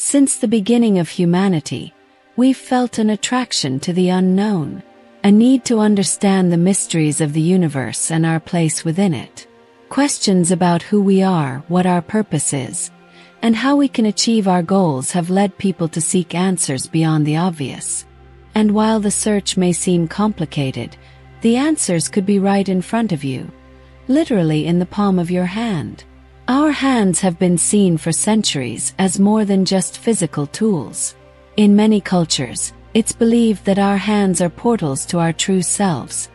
Since the beginning of humanity, we've felt an attraction to the unknown, a need to understand the mysteries of the universe and our place within it. Questions about who we are, what our purpose is, and how we can achieve our goals have led people to seek answers beyond the obvious. And while the search may seem complicated, the answers could be right in front of you, literally in the palm of your hand. Our hands have been seen for centuries as more than just physical tools. In many cultures, it's believed that our hands are portals to our true selves,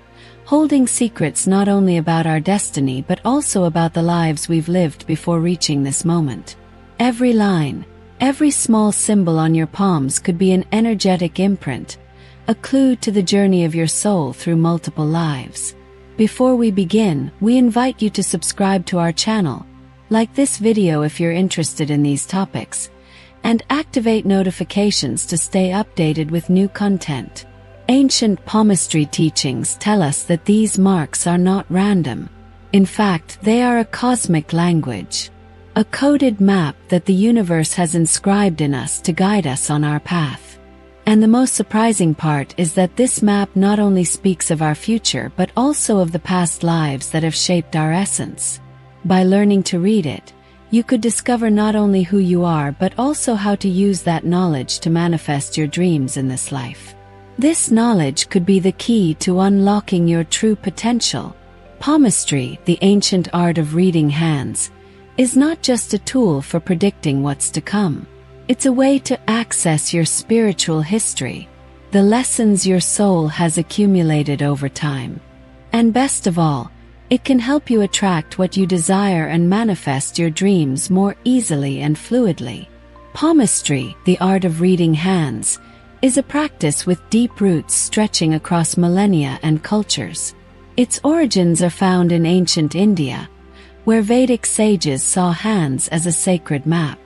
holding secrets not only about our destiny but also about the lives we've lived before reaching this moment. Every line, every small symbol on your palms could be an energetic imprint, a clue to the journey of your soul through multiple lives. Before we begin, we invite you to subscribe to our channel, like this video if you're interested in these topics, and activate notifications to stay updated with new content. Ancient palmistry teachings tell us that these marks are not random. In fact, they are a cosmic language, a coded map that the universe has inscribed in us to guide us on our path. And the most surprising part is that this map not only speaks of our future but also of the past lives that have shaped our essence. By learning to read it, you could discover not only who you are but also how to use that knowledge to manifest your dreams in this life. This knowledge could be the key to unlocking your true potential. Palmistry, the ancient art of reading hands, is not just a tool for predicting what's to come. It's a way to access your spiritual history, the lessons your soul has accumulated over time. And best of all, it can help you attract what you desire and manifest your dreams more easily and fluidly. Palmistry, the art of reading hands, is a practice with deep roots stretching across millennia and cultures. Its origins are found in ancient India, where Vedic sages saw hands as a sacred map.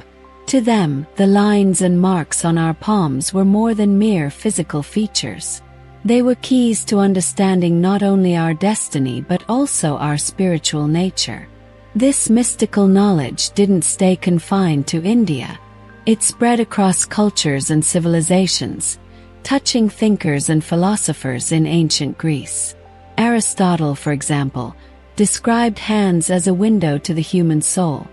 To them, the lines and marks on our palms were more than mere physical features. They were keys to understanding not only our destiny but also our spiritual nature. This mystical knowledge didn't stay confined to India. It spread across cultures and civilizations, touching thinkers and philosophers in ancient Greece. Aristotle, for example, described hands as a window to the human soul,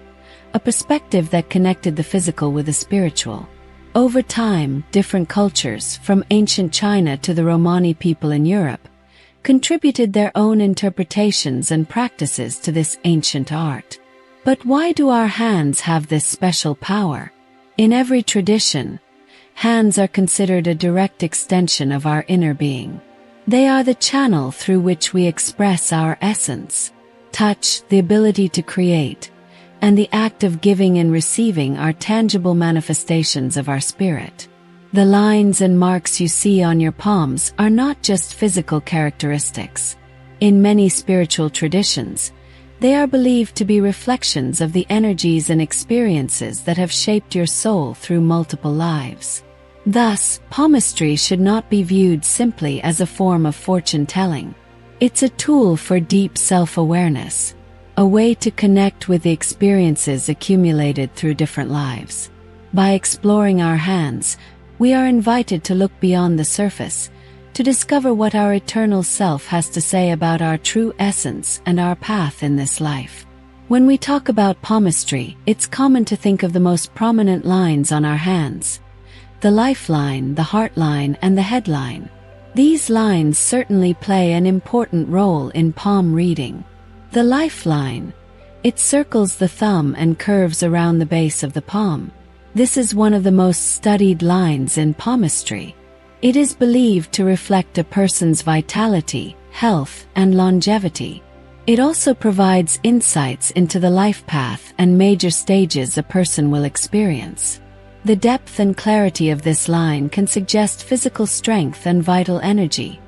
a perspective that connected the physical with the spiritual. Over time, different cultures, from ancient China to the Romani people in Europe, contributed their own interpretations and practices to this ancient art. But why do our hands have this special power? In every tradition, hands are considered a direct extension of our inner being. They are the channel through which we express our essence. Touch, the ability to create, and the act of giving and receiving are tangible manifestations of our spirit. The lines and marks you see on your palms are not just physical characteristics. In many spiritual traditions, they are believed to be reflections of the energies and experiences that have shaped your soul through multiple lives. Thus, palmistry should not be viewed simply as a form of fortune-telling. It's a tool for deep self-awareness, a way to connect with the experiences accumulated through different lives. By exploring our hands, we are invited to look beyond the surface, to discover what our eternal self has to say about our true essence and our path in this life. When we talk about palmistry, it's common to think of the most prominent lines on our hands: the lifeline, the heart line, and the head line. These lines certainly play an important role in palm reading. The lifeline. It circles the thumb and curves around the base of the palm. This is one of the most studied lines in palmistry. It is believed to reflect a person's vitality, health, and longevity. It also provides insights into the life path and major stages a person will experience. The depth and clarity of this line can suggest physical strength and vital energy,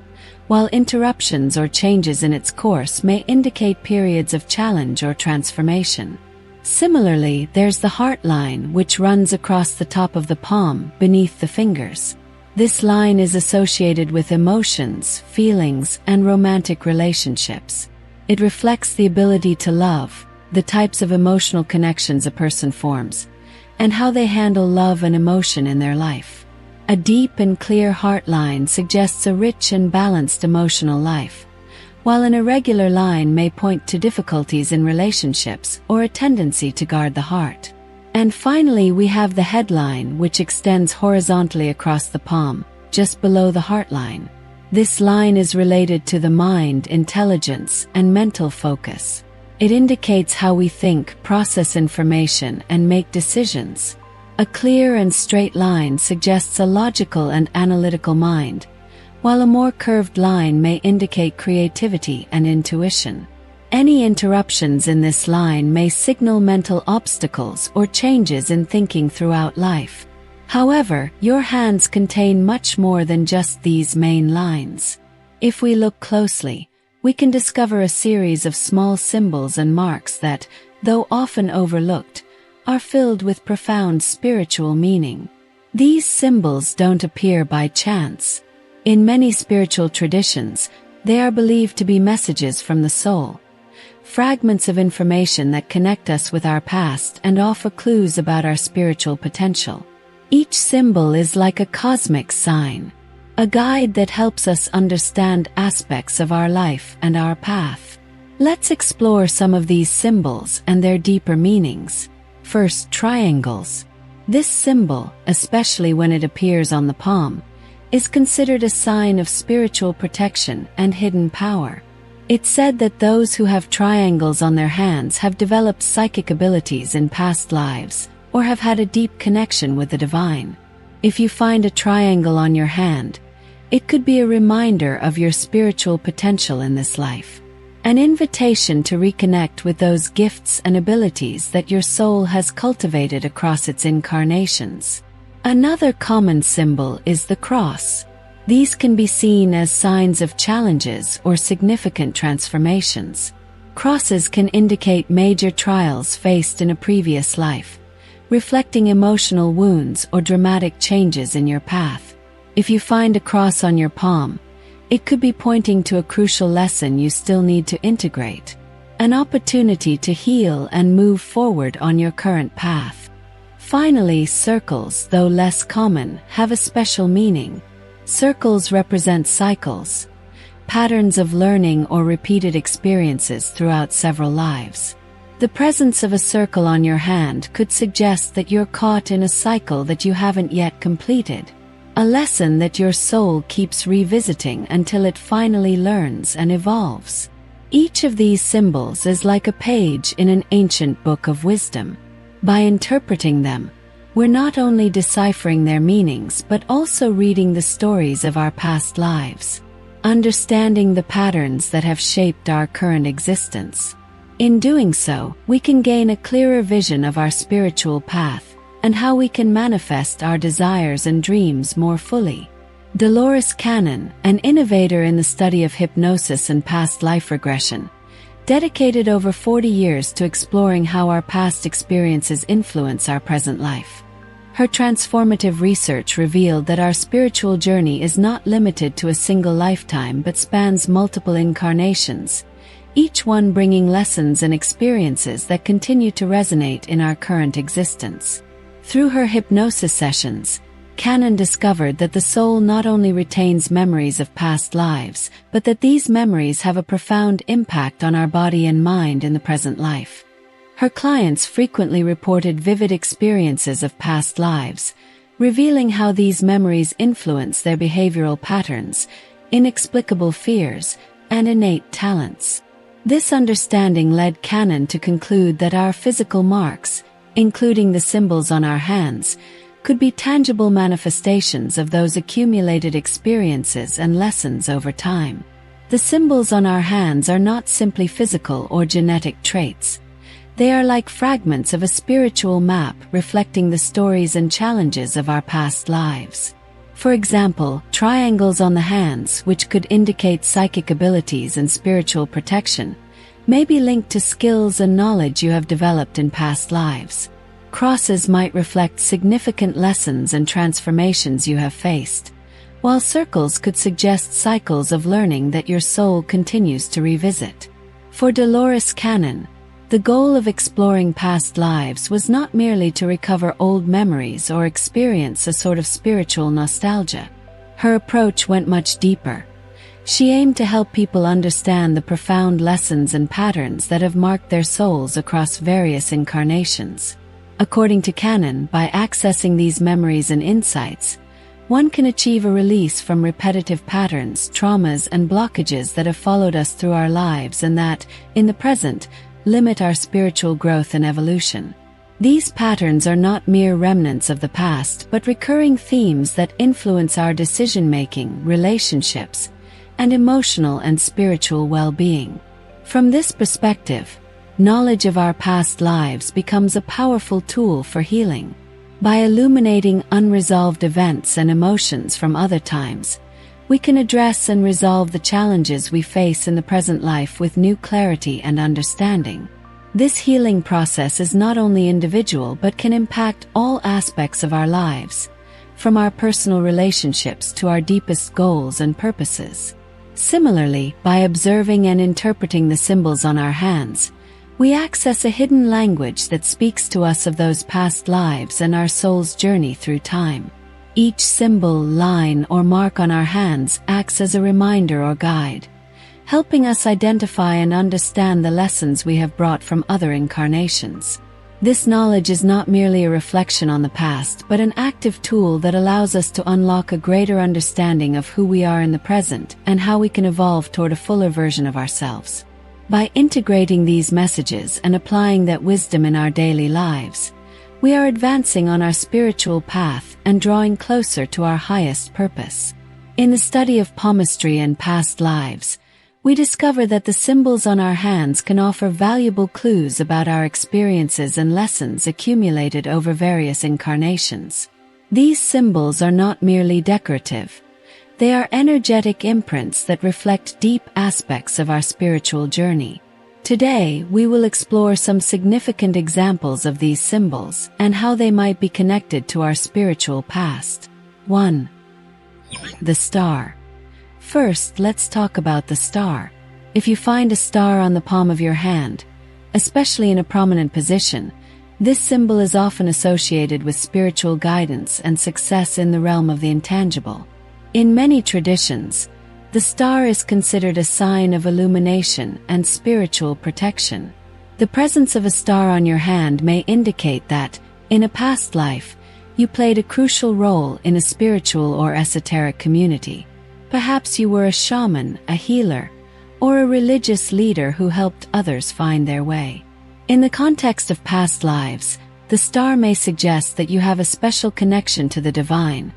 while interruptions or changes in its course may indicate periods of challenge or transformation. Similarly, there's the heart line, which runs across the top of the palm, beneath the fingers. This line is associated with emotions, feelings, and romantic relationships. It reflects the ability to love, the types of emotional connections a person forms, and how they handle love and emotion in their life. A deep and clear heart line suggests a rich and balanced emotional life, while an irregular line may point to difficulties in relationships or a tendency to guard the heart. And finally, we have the head line, which extends horizontally across the palm, just below the heart line. This line is related to the mind, intelligence, and mental focus. It indicates how we think, process information, and make decisions. A clear and straight line suggests a logical and analytical mind, while a more curved line may indicate creativity and intuition. Any interruptions in this line may signal mental obstacles or changes in thinking throughout life. However, your hands contain much more than just these main lines. If we look closely, we can discover a series of small symbols and marks that, though often overlooked, are filled with profound spiritual meaning. These symbols don't appear by chance. In many spiritual traditions, they are believed to be messages from the soul, fragments of information that connect us with our past and offer clues about our spiritual potential. Each symbol is like a cosmic sign, a guide that helps us understand aspects of our life and our path. Let's explore some of these symbols and their deeper meanings. First, triangles. This symbol, especially when it appears on the palm, is considered a sign of spiritual protection and hidden power. It's said that those who have triangles on their hands have developed psychic abilities in past lives or have had a deep connection with the divine. If you find a triangle on your hand, it could be a reminder of your spiritual potential in this life, an invitation to reconnect with those gifts and abilities that your soul has cultivated across its incarnations. Another common symbol is the cross. These can be seen as signs of challenges or significant transformations. Crosses can indicate major trials faced in a previous life, reflecting emotional wounds or dramatic changes in your path. If you find a cross on your palm, it could be pointing to a crucial lesson you still need to integrate, an opportunity to heal and move forward on your current path. Finally, circles, though less common, have a special meaning. Circles represent cycles, patterns of learning or repeated experiences throughout several lives. The presence of a circle on your hand could suggest that you're caught in a cycle that you haven't yet completed, a lesson that your soul keeps revisiting until it finally learns and evolves. Each of these symbols is like a page in an ancient book of wisdom. By interpreting them, we're not only deciphering their meanings but also reading the stories of our past lives, understanding the patterns that have shaped our current existence. In doing so, we can gain a clearer vision of our spiritual path and how we can manifest our desires and dreams more fully. Dolores Cannon, an innovator in the study of hypnosis and past life regression, dedicated over 40 years to exploring how our past experiences influence our present life. Her transformative research revealed that our spiritual journey is not limited to a single lifetime but spans multiple incarnations, each one bringing lessons and experiences that continue to resonate in our current existence. Through her hypnosis sessions, Cannon discovered that the soul not only retains memories of past lives, but that these memories have a profound impact on our body and mind in the present life. Her clients frequently reported vivid experiences of past lives, revealing how these memories influence their behavioral patterns, inexplicable fears, and innate talents. This understanding led Cannon to conclude that our physical marks, including the symbols on our hands, could be tangible manifestations of those accumulated experiences and lessons over time. The symbols on our hands are not simply physical or genetic traits. They are like fragments of a spiritual map reflecting the stories and challenges of our past lives. For example, triangles on the hands, which could indicate psychic abilities and spiritual protection, may be linked to skills and knowledge you have developed in past lives. Crosses might reflect significant lessons and transformations you have faced, while circles could suggest cycles of learning that your soul continues to revisit. For Dolores Cannon, The goal of exploring past lives was not merely to recover old memories or experience a sort of spiritual nostalgia. Her approach went much deeper. She aimed to help people understand the profound lessons and patterns that have marked their souls across various incarnations. According to canon, by accessing these memories and insights, one can achieve a release from repetitive patterns, traumas, and blockages that have followed us through our lives and that, in the present, limit our spiritual growth and evolution. These patterns are not mere remnants of the past, but recurring themes that influence our decision-making, relationships, and emotional and spiritual well-being. From this perspective, knowledge of our past lives becomes a powerful tool for healing. By illuminating unresolved events and emotions from other times, we can address and resolve the challenges we face in the present life with new clarity and understanding. This healing process is not only individual but can impact all aspects of our lives, from our personal relationships to our deepest goals and purposes. Similarly, by observing and interpreting the symbols on our hands, we access a hidden language that speaks to us of those past lives and our soul's journey through time. Each symbol, line, or mark on our hands acts as a reminder or guide, helping us identify and understand the lessons we have brought from other incarnations. This knowledge is not merely a reflection on the past, but an active tool that allows us to unlock a greater understanding of who we are in the present and how we can evolve toward a fuller version of ourselves. By integrating these messages and applying that wisdom in our daily lives, we are advancing on our spiritual path and drawing closer to our highest purpose. In the study of palmistry and past lives, we discover that the symbols on our hands can offer valuable clues about our experiences and lessons accumulated over various incarnations. These symbols are not merely decorative. They are energetic imprints that reflect deep aspects of our spiritual journey. Today, we will explore some significant examples of these symbols and how they might be connected to our spiritual past. 1. The star. First, let's talk about the star. If you find a star on the palm of your hand, especially in a prominent position, this symbol is often associated with spiritual guidance and success in the realm of the intangible. In many traditions, the star is considered a sign of illumination and spiritual protection. The presence of a star on your hand may indicate that, in a past life, you played a crucial role in a spiritual or esoteric community. Perhaps you were a shaman, a healer, or a religious leader who helped others find their way. In the context of past lives, the star may suggest that you have a special connection to the divine,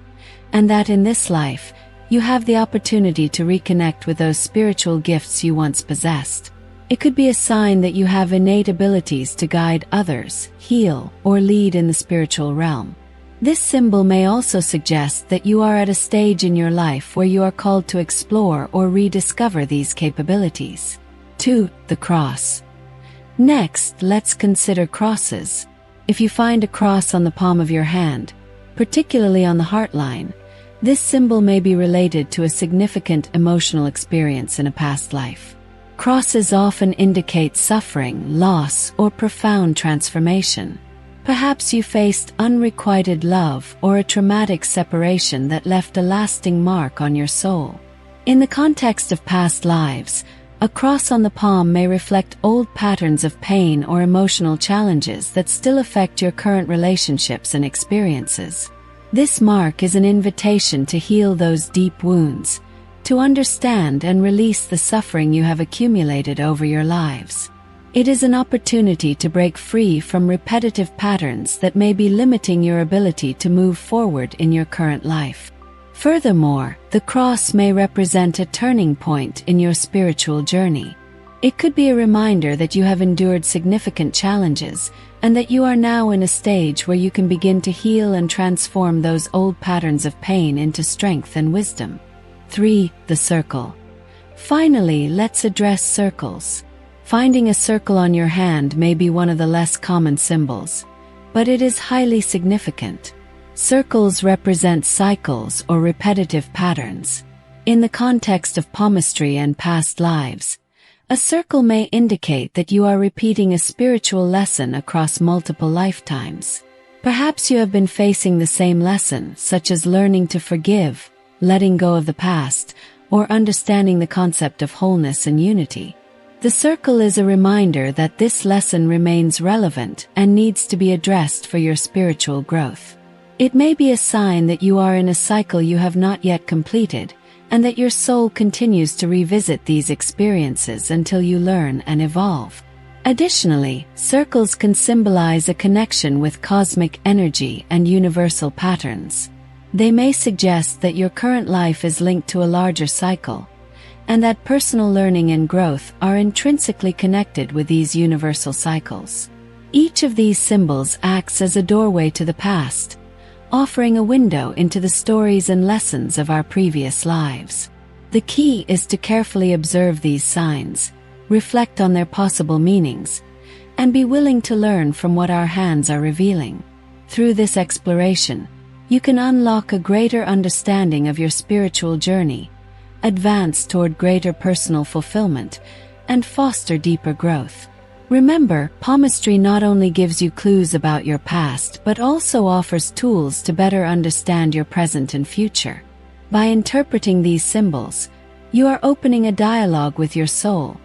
and that in this life, you have the opportunity to reconnect with those spiritual gifts you once possessed. It could be a sign that you have innate abilities to guide others, heal, or lead in the spiritual realm. This symbol may also suggest that you are at a stage in your life where you are called to explore or rediscover these capabilities. 2. The cross. Next, let's consider crosses. If you find a cross on the palm of your hand, particularly on the heart line, this symbol may be related to a significant emotional experience in a past life. Crosses often indicate suffering, loss, or profound transformation. Perhaps you faced unrequited love or a traumatic separation that left a lasting mark on your soul. In the context of past lives, a cross on the palm may reflect old patterns of pain or emotional challenges that still affect your current relationships and experiences. This mark is an invitation to heal those deep wounds, to understand and release the suffering you have accumulated over your lives. It is an opportunity to break free from repetitive patterns that may be limiting your ability to move forward in your current life. Furthermore, the cross may represent a turning point in your spiritual journey. It could be a reminder that you have endured significant challenges and that you are now in a stage where you can begin to heal and transform those old patterns of pain into strength and wisdom. 3. The circle. Finally, let's address circles. Finding a circle on your hand may be one of the less common symbols, but it is highly significant. Circles represent cycles or repetitive patterns. In the context of palmistry and past lives, A circle may indicate that you are repeating a spiritual lesson across multiple lifetimes. Perhaps you have been facing the same lesson, such as learning to forgive, letting go of the past, or understanding the concept of wholeness and unity. The circle is a reminder that this lesson remains relevant and needs to be addressed for your spiritual growth. It may be a sign that you are in a cycle you have not yet completed, and that your soul continues to revisit these experiences until you learn and evolve. Additionally, circles can symbolize a connection with cosmic energy and universal patterns. They may suggest that your current life is linked to a larger cycle, and that personal learning and growth are intrinsically connected with these universal cycles. Each of these symbols acts as a doorway to the past, offering a window into the stories and lessons of our previous lives. The key is to carefully observe these signs, reflect on their possible meanings, and be willing to learn from what our hands are revealing. Through this exploration, you can unlock a greater understanding of your spiritual journey, advance toward greater personal fulfillment, and foster deeper growth. Remember, palmistry not only gives you clues about your past but also offers tools to better understand your present and future. By interpreting these symbols, you are opening a dialogue with your soul,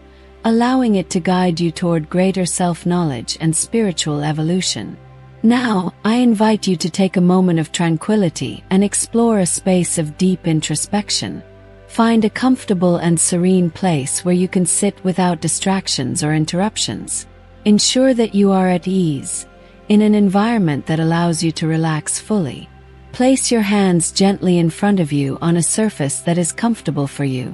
allowing it to guide you toward greater self-knowledge and spiritual evolution. Now, I invite you to take a moment of tranquility and explore a space of deep introspection. Find a comfortable and serene place where you can sit without distractions or interruptions. Ensure that you are at ease, in an environment that allows you to relax fully. Place your hands gently in front of you on a surface that is comfortable for you,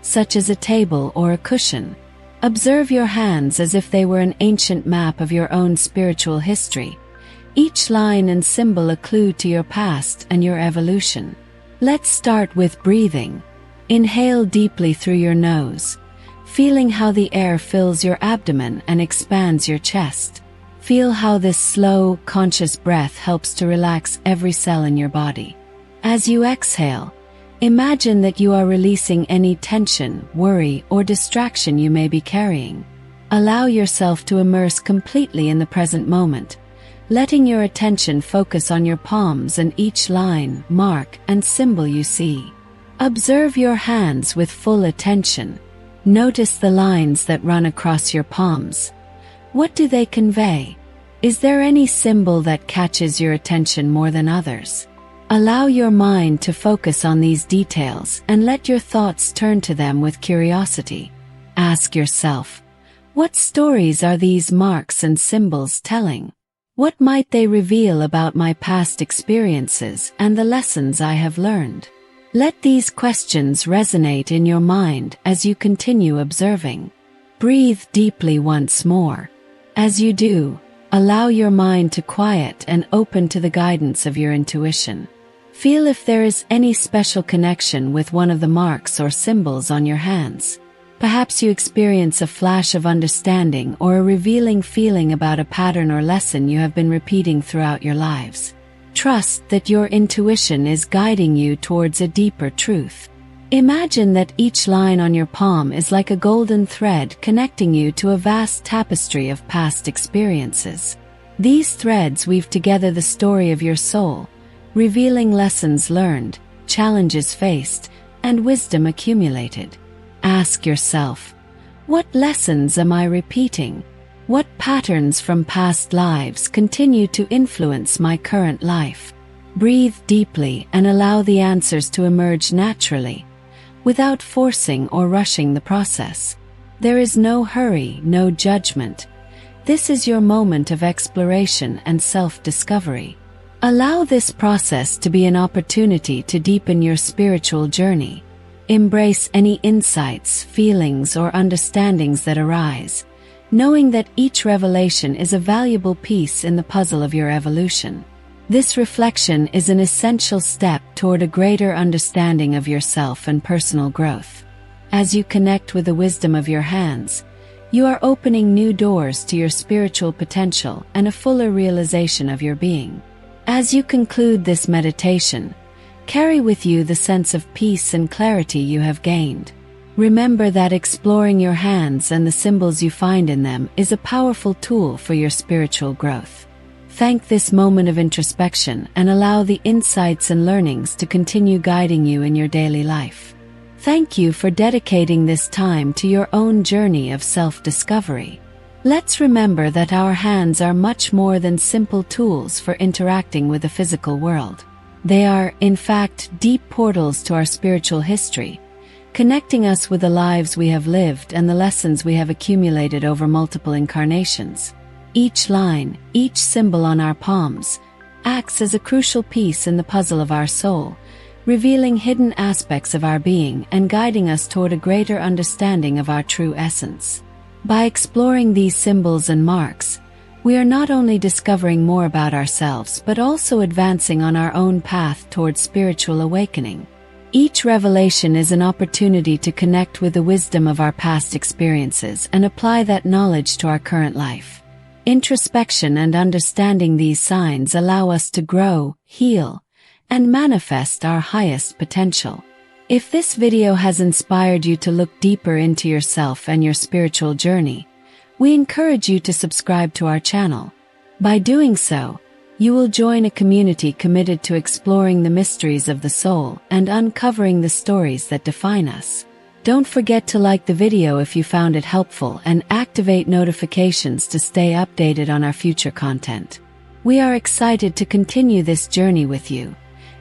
such as a table or a cushion. Observe your hands as if they were an ancient map of your own spiritual history, each line and symbol a clue to your past and your evolution. Let's start with breathing. Inhale deeply through your nose, feeling how the air fills your abdomen and expands your chest. Feel how this slow, conscious breath helps to relax every cell in your body. As you exhale, imagine that you are releasing any tension, worry, or distraction you may be carrying. Allow yourself to immerse completely in the present moment, letting your attention focus on your palms and each line, mark, and symbol you see. Observe your hands with full attention. Notice the lines that run across your palms. What do they convey? Is there any symbol that catches your attention more than others? Allow your mind to focus on these details and let your thoughts turn to them with curiosity. Ask yourself, what stories are these marks and symbols telling? What might they reveal about my past experiences and the lessons I have learned? Let these questions resonate in your mind as you continue observing. Breathe deeply once more. As you do, allow your mind to quiet and open to the guidance of your intuition. Feel if there is any special connection with one of the marks or symbols on your hands. Perhaps you experience a flash of understanding or a revealing feeling about a pattern or lesson you have been repeating throughout your lives. Trust that your intuition is guiding you towards a deeper truth. Imagine that each line on your palm is like a golden thread connecting you to a vast tapestry of past experiences. These threads weave together the story of your soul, revealing lessons learned, challenges faced, and wisdom accumulated. Ask yourself, what lessons am I repeating? What patterns from past lives continue to influence my current life? Breathe deeply and allow the answers to emerge naturally, without forcing or rushing the process. There is no hurry, no judgment. This is your moment of exploration and self-discovery. Allow this process to be an opportunity to deepen your spiritual journey. Embrace any insights, feelings, or understandings that arise, knowing that each revelation is a valuable piece in the puzzle of your evolution. This reflection is an essential step toward a greater understanding of yourself and personal growth. As you connect with the wisdom of your hands, you are opening new doors to your spiritual potential and a fuller realization of your being. As you conclude this meditation, carry with you the sense of peace and clarity you have gained. Remember that exploring your hands and the symbols you find in them is a powerful tool for your spiritual growth. Thank this moment of introspection and allow the insights and learnings to continue guiding you in your daily life. Thank you for dedicating this time to your own journey of self-discovery. Let's remember that our hands are much more than simple tools for interacting with the physical world. They are, in fact, deep portals to our spiritual history, connecting us with the lives we have lived and the lessons we have accumulated over multiple incarnations. Each line, each symbol on our palms, acts as a crucial piece in the puzzle of our soul, revealing hidden aspects of our being and guiding us toward a greater understanding of our true essence. By exploring these symbols and marks, we are not only discovering more about ourselves but also advancing on our own path toward spiritual awakening. Each revelation is an opportunity to connect with the wisdom of our past experiences and apply that knowledge to our current life. Introspection and understanding these signs allow us to grow, heal, and manifest our highest potential. If this video has inspired you to look deeper into yourself and your spiritual journey, we encourage you to subscribe to our channel. By doing so, you will join a community committed to exploring the mysteries of the soul and uncovering the stories that define us. Don't forget to like the video if you found it helpful and activate notifications to stay updated on our future content. We are excited to continue this journey with you,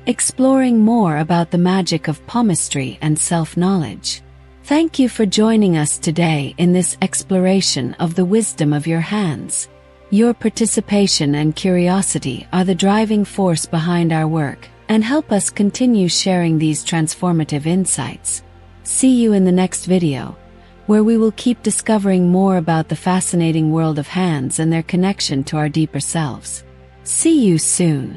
exploring more about the magic of palmistry and self-knowledge. Thank you for joining us today in this exploration of the wisdom of your hands. Your participation and curiosity are the driving force behind our work and help us continue sharing these transformative insights. See you in the next video, where we will keep discovering more about the fascinating world of hands and their connection to our deeper selves. See you soon.